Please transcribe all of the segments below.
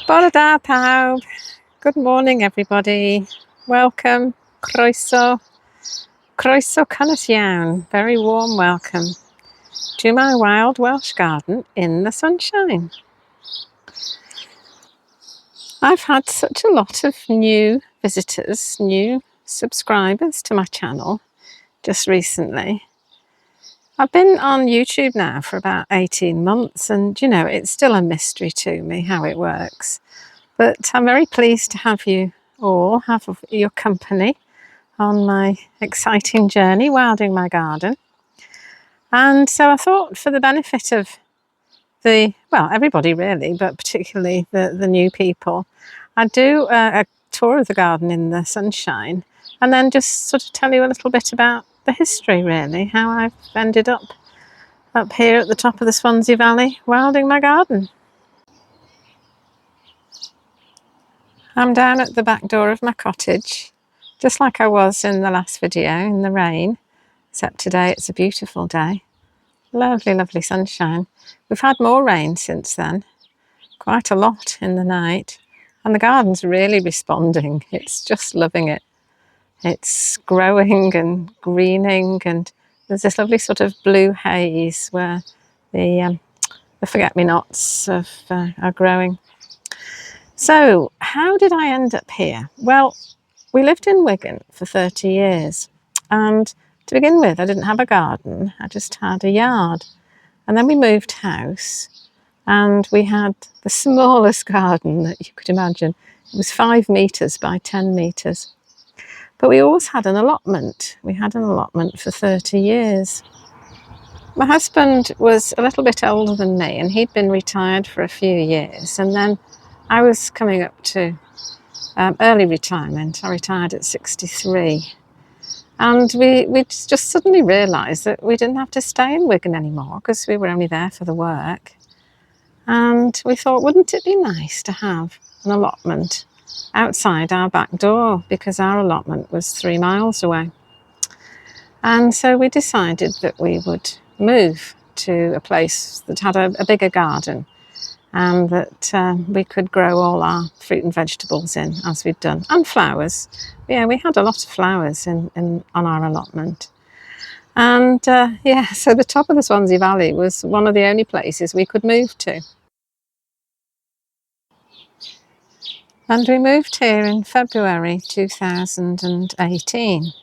Bore da pawb. Good morning, everybody. Welcome. Croeso. Croeso cynnes iawn. Very warm welcome to my wild Welsh garden in the sunshine. I've had such a lot of new visitors, new subscribers to my channel just recently. I've been on YouTube now for about 18 months and, it's still a mystery to me how it works. But I'm very pleased to have you all, have your company on my exciting journey, wilding my garden. And so I thought for the benefit of everybody really, but particularly the new people, I'd do a tour of the garden in the sunshine and then just sort of tell you a little bit about the history really, how I've ended up here at the top of the Swansea Valley wilding my garden. I'm down at the back door of my cottage, just like I was in the last video in the rain, except today it's a beautiful day. Lovely, lovely sunshine. We've had more rain since then, quite a lot in the night, and the garden's really responding. It's just loving it. It's growing and greening, and there's this lovely sort of blue haze where the forget-me-nots are growing. So, how did I end up here? Well, we lived in Wigan for 30 years, and to begin with, I didn't have a garden, I just had a yard. And then we moved house, and we had the smallest garden that you could imagine. It was 5 metres by 10 metres. But we always had an allotment. We had an allotment for 30 years. My husband was a little bit older than me, and he'd been retired for a few years, and then I was coming up to early retirement. I retired at 63. And we just suddenly realised that we didn't have to stay in Wigan anymore because we were only there for the work. And we thought, wouldn't it be nice to have an allotment outside our back door, because our allotment was 3 miles away. And so we decided that we would move to a place that had a bigger garden, and that we could grow all our fruit and vegetables in, as we'd done, and flowers. Yeah, we had a lot of flowers on our allotment. And so the top of the Swansea Valley was one of the only places we could move to. And we moved here in February 2018.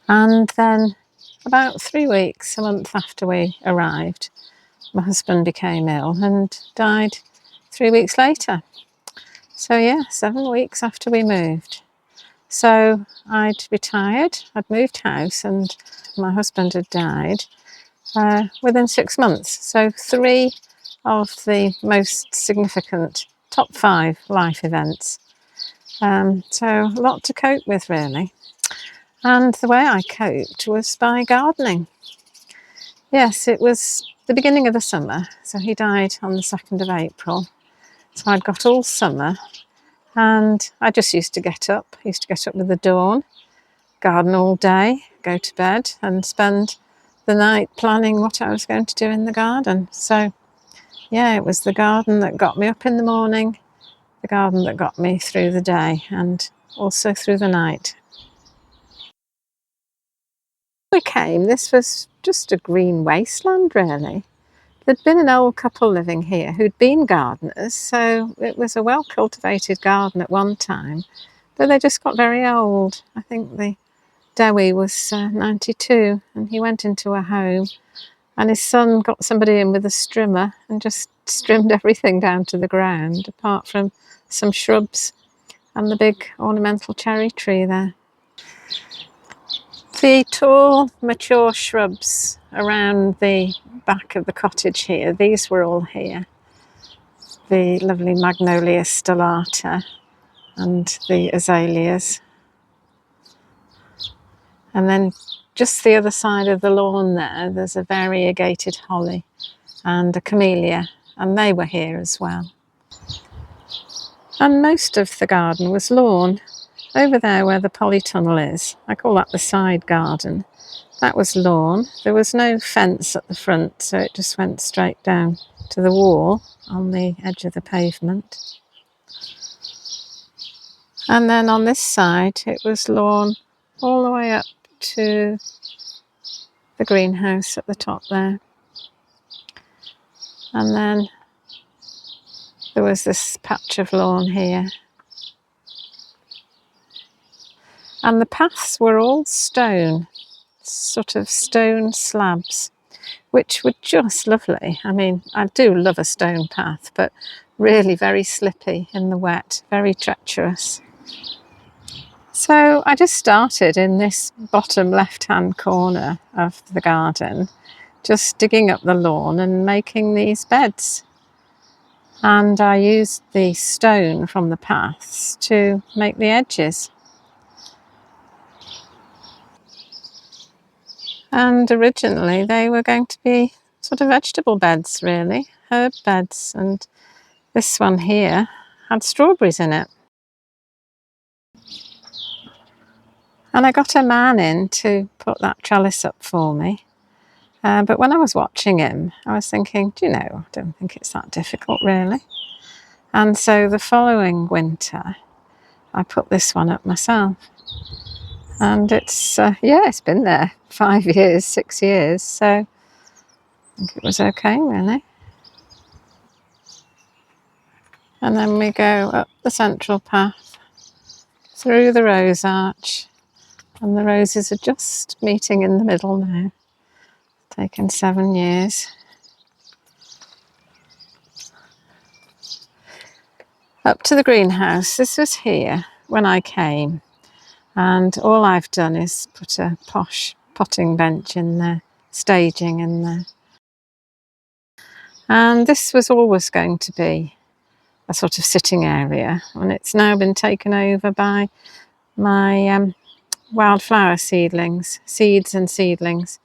And then about 3 weeks, a month after we arrived, my husband became ill and died 3 weeks later. So yeah, 7 weeks after we moved. So I'd retired, I'd moved house, and my husband had died within 6 months. So 3 of the most significant top 5 life events. So a lot to cope with really. And the way I coped was by gardening. Yes, it was the beginning of the summer, so he died on the 2nd of April. So I'd got all summer, and I just used to get up with the dawn, garden all day, go to bed and spend the night planning what I was going to do in the garden. So yeah, it was the garden that got me up in the morning, the garden that got me through the day and also through the night. We came, this was just a green wasteland really. There'd been an old couple living here who'd been gardeners, so it was a well-cultivated garden at one time, but they just got very old. I think the Dewi was 92, and he went into a home, and his son got somebody in with a strimmer and just strimmed everything down to the ground, apart from some shrubs and the big ornamental cherry tree there. The tall, mature shrubs around the back of the cottage here, these were all here. The lovely Magnolia stellata and the azaleas. And then just the other side of the lawn there's a variegated holly and a camellia, and they were here as well. And most of the garden was lawn. Over there where the polytunnel is, I call that the side garden, that was lawn. There was no fence at the front, so it just went straight down to the wall on the edge of the pavement. And then on this side it was lawn all the way up to the greenhouse at the top there. And then there was this patch of lawn here. And the paths were all stone, sort of stone slabs, which were just lovely. I mean, I do love a stone path, but really very slippy in the wet, very treacherous. So I just started in this bottom left-hand corner of the garden, just digging up the lawn and making these beds. And I used the stone from the paths to make the edges. And originally they were going to be sort of vegetable beds, really, herb beds. And this one here had strawberries in it. And I got a man in to put that trellis up for me. But when I was watching him, I was thinking, do you know, I don't think it's that difficult, really. And so the following winter, I put this one up myself. And it's, it's been there 5 years, 6 years, so I think it was okay, really. And then we go up the central path, through the rose arch, and the roses are just meeting in the middle now. Taken 7 years. Up to the greenhouse. This was here when I came. And all I've done is put a posh potting bench in there, staging in there. And this was always going to be a sort of sitting area, and it's now been taken over by my wildflower seeds and seedlings.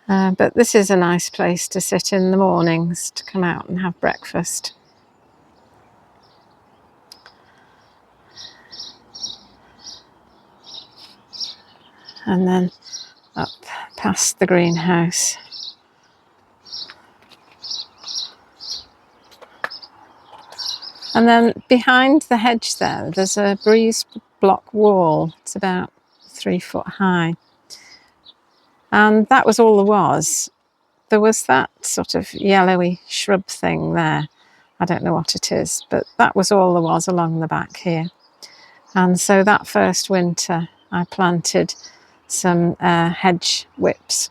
But this is a nice place to sit in the mornings, to come out and have breakfast. And then up past the greenhouse. And then behind the hedge there's a breeze block wall. It's about 3 foot high. And that was all there was. There was that sort of yellowy shrub thing there. I don't know what it is, but that was all there was along the back here. And so that first winter I planted some hedge whips,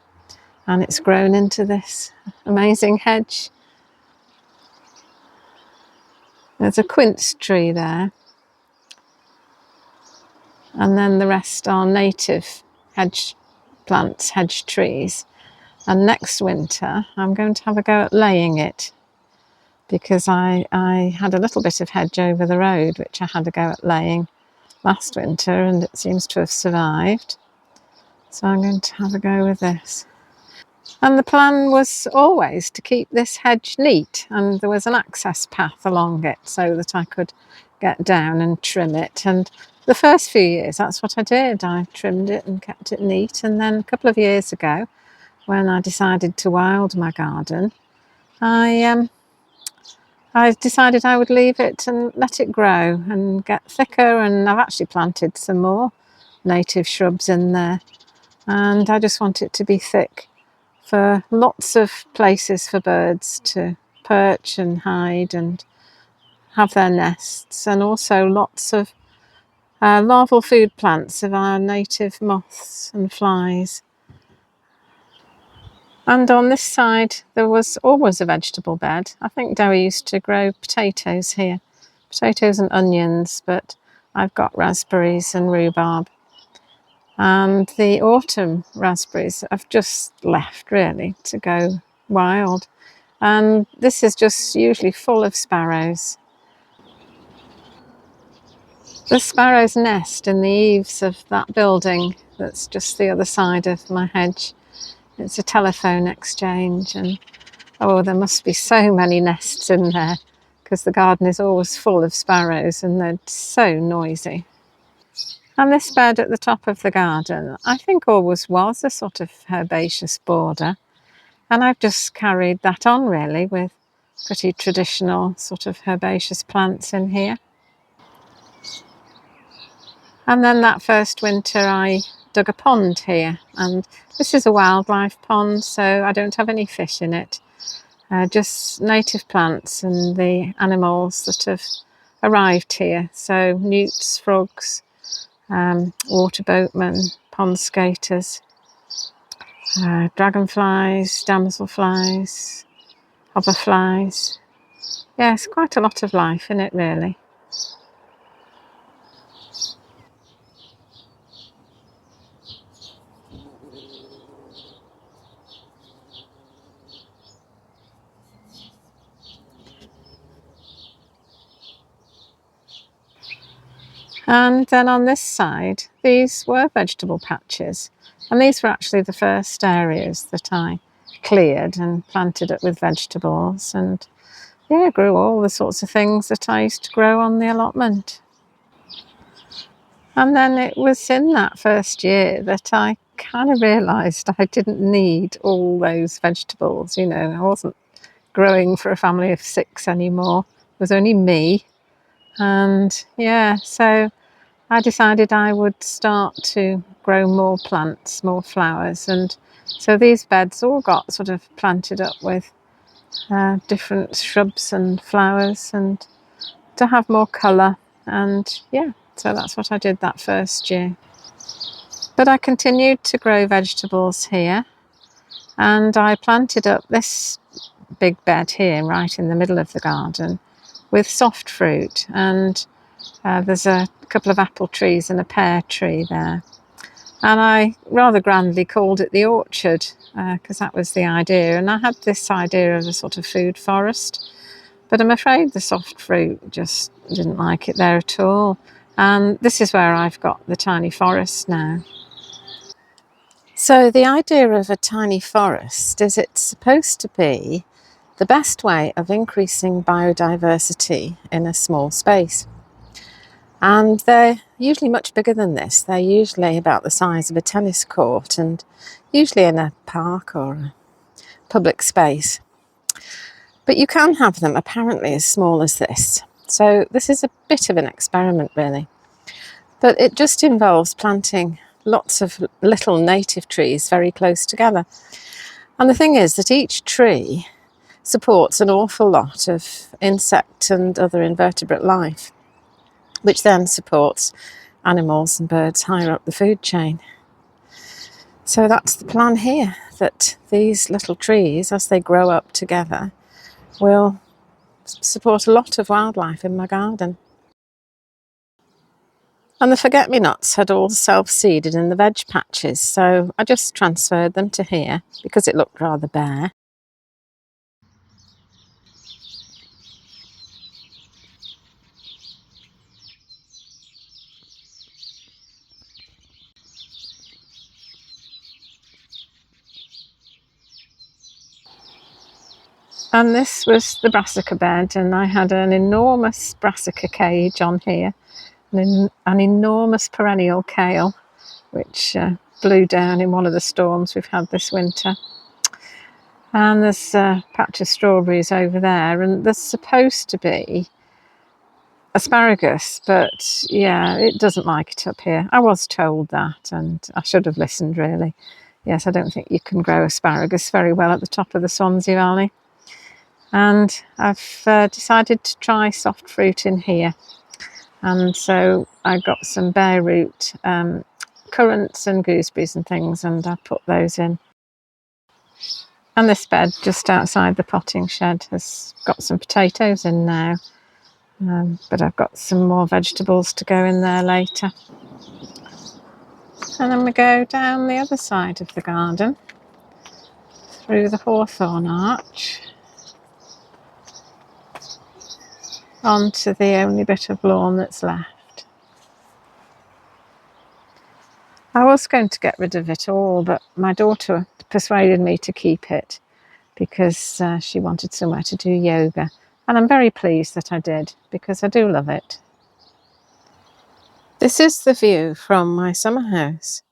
and it's grown into this amazing hedge. There's a quince tree there, and then the rest are native hedge plants, hedge trees. And next winter I'm going to have a go at laying it, because I had a little bit of hedge over the road which I had a go at laying last winter, and it seems to have survived. So I'm going to have a go with this. And the plan was always to keep this hedge neat, and there was an access path along it so that I could get down and trim it. And the first few years that's what I did. I trimmed it and kept it neat. And then a couple of years ago, when I decided to wild my garden, I decided I would leave it and let it grow and get thicker, and I've actually planted some more native shrubs in there, and I just want it to be thick for lots of places for birds to perch and hide and have their nests, and also lots of larval food plants of our native moths and flies. And on this side there was always a vegetable bed. I think Dowie used to grow potatoes here, potatoes and onions, but I've got raspberries and rhubarb. And the autumn raspberries I've just left really to go wild. And this is just usually full of sparrows. The sparrows nest in the eaves of that building that's just the other side of my hedge. It's a telephone exchange, and oh, there must be so many nests in there, because the garden is always full of sparrows and they're so noisy. And this bed at the top of the garden, I think always was a sort of herbaceous border. And I've just carried that on really with pretty traditional sort of herbaceous plants in here. And then that first winter I dug a pond here, and this is a wildlife pond, so I don't have any fish in it. Just native plants and the animals that have arrived here. So newts, frogs, water boatmen, pond skaters, dragonflies, damselflies, hoverflies. Yes, quite a lot of life in it really. And then on this side, these were vegetable patches. And these were actually the first areas that I cleared and planted it with vegetables. And yeah, grew all the sorts of things that I used to grow on the allotment. And then it was in that first year that I kind of realised I didn't need all those vegetables. You know, I wasn't growing for a family of 6 anymore. It was only me. And yeah, so I decided I would start to grow more plants, more flowers. And so these beds all got sort of planted up with different shrubs and flowers, and to have more colour. And yeah, so that's what I did that first year. But I continued to grow vegetables here, and I planted up this big bed here right in the middle of the garden with soft fruit, and there's a couple of apple trees and a pear tree there. And I rather grandly called it the orchard, because that was the idea. And I had this idea of a sort of food forest, but I'm afraid the soft fruit just didn't like it there at all. And this is where I've got the tiny forest now. So the idea of a tiny forest is it's supposed to be the best way of increasing biodiversity in a small space. And they're usually much bigger than this. They're usually about the size of a tennis court, and usually in a park or a public space. But you can have them apparently as small as this. So this is a bit of an experiment really. But it just involves planting lots of little native trees very close together. And the thing is that each tree supports an awful lot of insect and other invertebrate life, which then supports animals and birds higher up the food chain. So that's the plan here, that these little trees, as they grow up together, will support a lot of wildlife in my garden. And the forget-me-nots had all self-seeded in the veg patches, so I just transferred them to here because it looked rather bare. And this was the brassica bed, and I had an enormous brassica cage on here, and an enormous perennial kale, which blew down in one of the storms we've had this winter. And there's a patch of strawberries over there, and there's supposed to be asparagus, but yeah, it doesn't like it up here. I was told that, and I should have listened really. Yes, I don't think you can grow asparagus very well at the top of the Swansea Valley. And I've decided to try soft fruit in here. And so I got some bare root, currants and gooseberries and things, and I put those in. And this bed just outside the potting shed has got some potatoes in now, but I've got some more vegetables to go in there later. And then we go down the other side of the garden, through the hawthorn arch, onto the only bit of lawn that's left. I was going to get rid of it all, but my daughter persuaded me to keep it because she wanted somewhere to do yoga. And I'm very pleased that I did, because I do love it. This is the view from my summer house.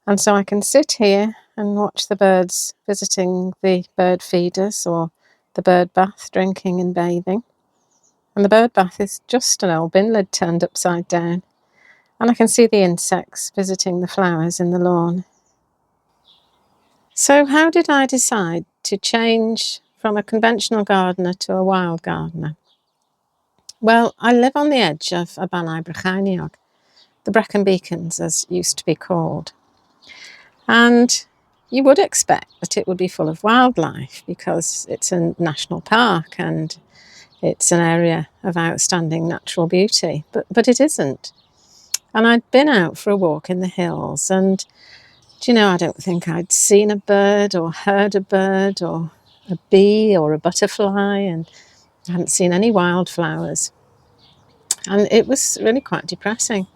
And so I can sit here and watch the birds visiting the bird feeders or the bird bath, drinking and bathing. And the bird bath is just an old bin lid turned upside down. And I can see the insects visiting the flowers in the lawn. So how did I decide to change from a conventional gardener to a wild gardener? Well, I live on the edge of y Banau Brycheiniog, the Brecon Beacons as used to be called. And you would expect that it would be full of wildlife because it's a national park and it's an area of outstanding natural beauty, but it isn't. And I'd been out for a walk in the hills, and do you know, I don't think I'd seen a bird or heard a bird or a bee or a butterfly, and I hadn't seen any wildflowers. And it was really quite depressing.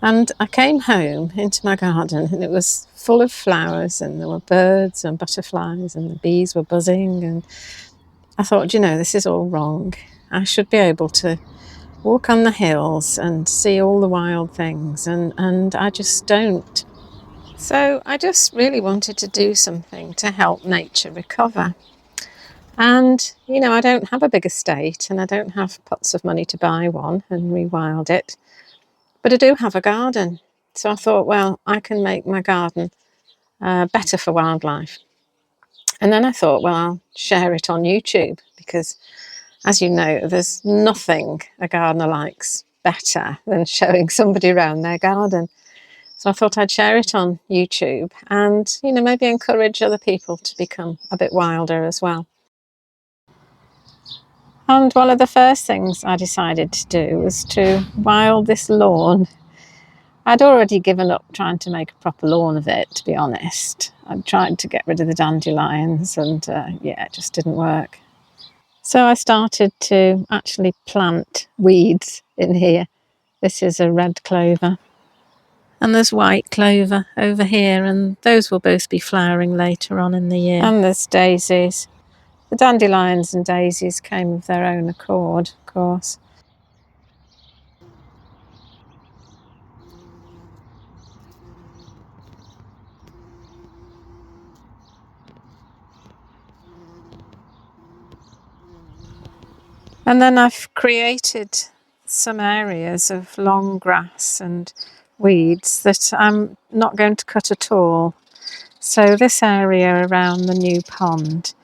And I came home into my garden and it was full of flowers and there were birds and butterflies and the bees were buzzing, and I thought, you know, this is all wrong. I should be able to walk on the hills and see all the wild things, and I just don't. So I just really wanted to do something to help nature recover. And, you know, I don't have a big estate and I don't have pots of money to buy one and rewild it, but I do have a garden. So I thought, well, I can make my garden better for wildlife. And then I thought, well, I'll share it on YouTube because, as you know, there's nothing a gardener likes better than showing somebody around their garden. So I thought I'd share it on YouTube and, you know, maybe encourage other people to become a bit wilder as well. And one of the first things I decided to do was to wild this lawn. I'd already given up trying to make a proper lawn of it, to be honest. I'd tried to get rid of the dandelions and yeah, it just didn't work. So I started to actually plant weeds in here. This is a red clover. And there's white clover over here, and those will both be flowering later on in the year. And there's daisies. The dandelions and daisies came of their own accord, of course. And then I've created some areas of long grass and weeds that I'm not going to cut at all. So this area around the new pond.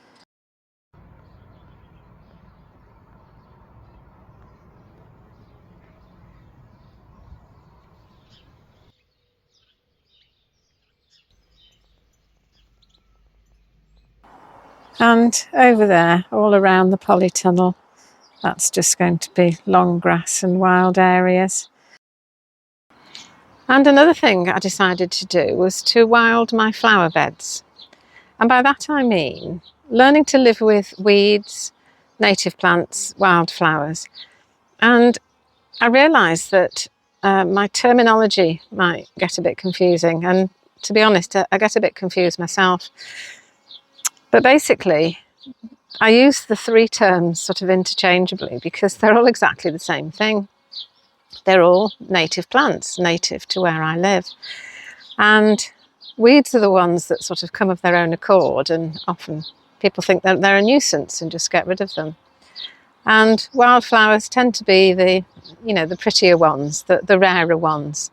And over there, all around the polytunnel, that's just going to be long grass and wild areas. And another thing I decided to do was to wild my flower beds. And by that I mean learning to live with weeds, native plants, wildflowers. And I realised that my terminology might get a bit confusing. And to be honest, I get a bit confused myself. But basically, I use the three terms sort of interchangeably because they're all exactly the same thing. They're all native plants, native to where I live. And weeds are the ones that sort of come of their own accord, and often people think that they're a nuisance and just get rid of them. And wildflowers tend to be the, you know, the prettier ones, the rarer ones,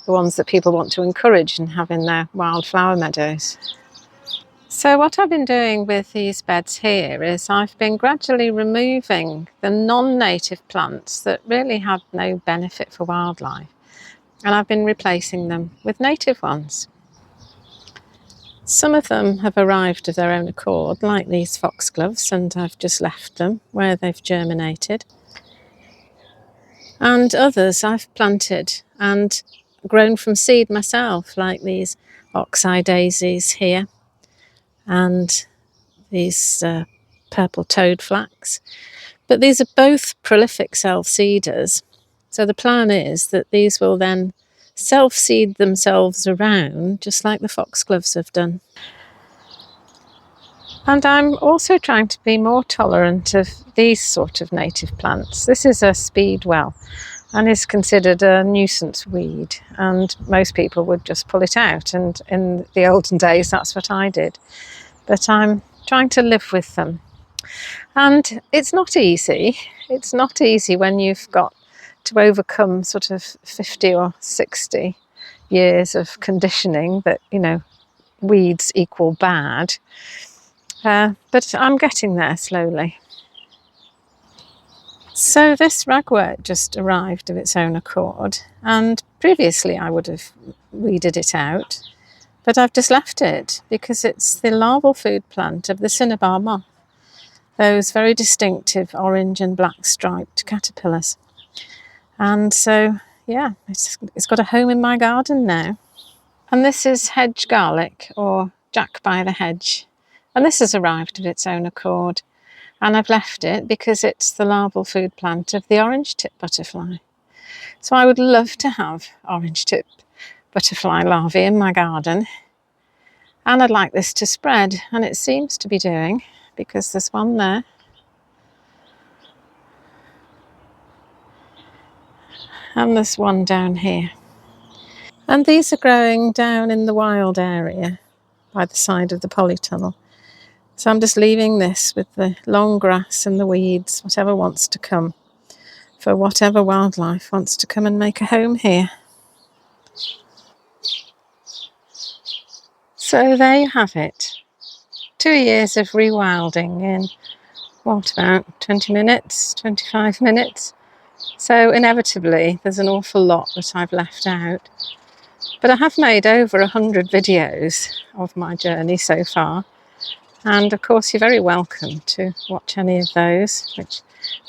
the ones that people want to encourage and have in their wildflower meadows. So what I've been doing with these beds here is I've been gradually removing the non-native plants that really have no benefit for wildlife, and I've been replacing them with native ones. Some of them have arrived of their own accord, like these foxgloves, and I've just left them where they've germinated. And others I've planted and grown from seed myself, like these oxeye daisies here and these purple toad flax. But these are both prolific self-seeders. So the plan is that these will then self-seed themselves around, just like the foxgloves have done. And I'm also trying to be more tolerant of these sort of native plants. This is a speedwell and is considered a nuisance weed, and most people would just pull it out, and in the olden days that's what I did. But I'm trying to live with them. And it's not easy. It's not easy when you've got to overcome sort of 50 or 60 years of conditioning that, you know, weeds equal bad. But I'm getting there slowly. So this ragwort just arrived of its own accord, and previously I would have weeded it out, but I've just left it because it's the larval food plant of the cinnabar moth, those very distinctive orange and black striped caterpillars. And so, yeah, it's got a home in my garden now. And this is hedge garlic, or Jack by the hedge. And this has arrived of its own accord. And I've left it because it's the larval food plant of the orange tip butterfly. So I would love to have orange tip butterfly larvae in my garden. And I'd like this to spread, and it seems to be doing, because there's one there. And there's one down here. And these are growing down in the wild area by the side of the polytunnel. So I'm just leaving this with the long grass and the weeds, whatever wants to come, for whatever wildlife wants to come and make a home here. So there you have it. 2 years of rewilding in, what, about 20 minutes, 25 minutes? So inevitably there's an awful lot that I've left out. But I have made over 100 videos of my journey so far. And of course you're very welcome to watch any of those, which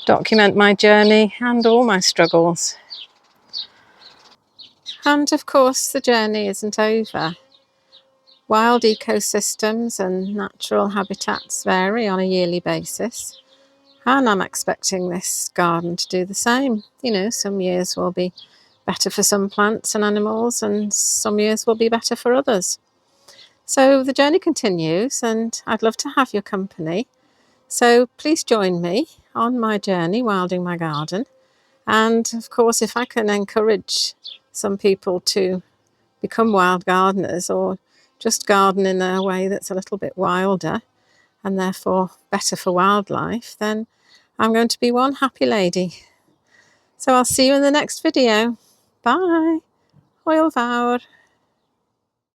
document my journey and all my struggles. And of course the journey isn't over. Wild ecosystems and natural habitats vary on a yearly basis. And I'm expecting this garden to do the same. You know, some years will be better for some plants and animals, and some years will be better for others. So the journey continues, and I'd love to have your company. So please join me on my journey wilding my garden. And of course, if I can encourage some people to become wild gardeners, or just garden in a way that's a little bit wilder and therefore better for wildlife, then I'm going to be one happy lady. So I'll see you in the next video. Bye. Hwyl fawr.